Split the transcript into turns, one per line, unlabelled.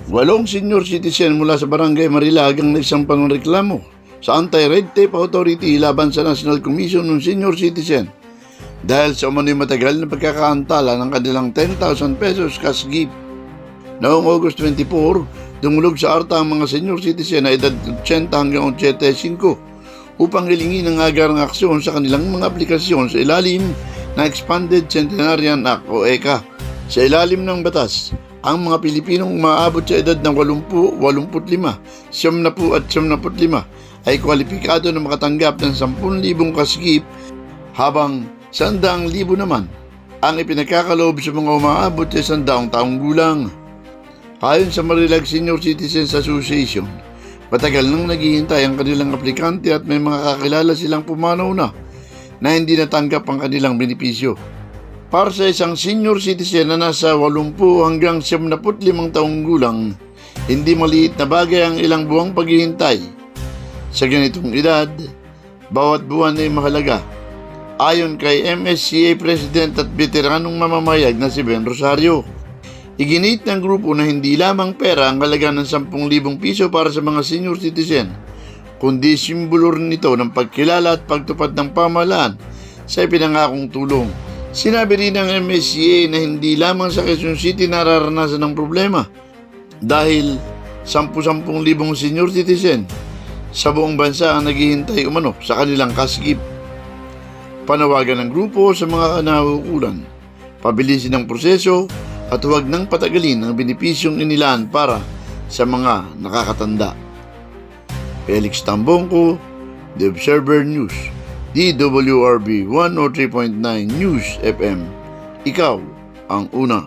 Walong senior citizen mula sa Barangay Marilag ang nagsampang ng reklamo sa Anti-Red Tape Authority laban sa National Commission on Senior Citizen dahil sa umano'y matagal na pagkakaantala ng kanilang 10,000 pesos cash gift. Noong August 24, dumulog sa ARTA ang mga senior citizen na edad 80 hanggang 85 upang hilingin ng agarang aksyon sa kanilang mga aplikasyon sa ilalim ng Expanded Centenarian Act o ECA. Sa ilalim ng batas, ang mga Pilipinong umaabot sa edad ng 80, 85, 70 at 75 ay kwalipikado na makatanggap ng 10,000 cash gift habang 100,000 naman ang ipinagkakaloob sa mga umaabot sa 100 taong gulang. Ayon sa Marilag Senior Citizens Association, matagal nang naghihintay ang kanilang aplikante at may mga kakilala silang pumanaw na hindi natanggap ang kanilang benepisyo. Para sa isang senior citizen na nasa 80 hanggang 75 taong gulang, hindi maliit na bagay ang ilang buwang paghihintay. Sa ganitong edad, bawat buwan ay mahalaga. Ayon kay MSCA President at veteranong mamamayag na si Ben Rosario, iginit ng grupo na hindi lamang pera ang halaga ng 10,000 piso para sa mga senior citizen, kundi simbolo rin ito ng pagkilala at pagtupad ng pamahalaan sa ipinangakong tulong. Sinabi rin ng MSCA na hindi lamang sa Quezon City nararanasan ng problema dahil 10,000 senior citizen sa buong bansa ang naghihintay umano sa kanilang cash gift. Panawagan ng grupo sa mga nahuhulan, pabilisin ang proseso at huwag nang patagalin ang benepisyong inilaan para sa mga nakakatanda. Felix Tambongco, The Observer News, DWRB 103.9 News FM. Ikaw ang una.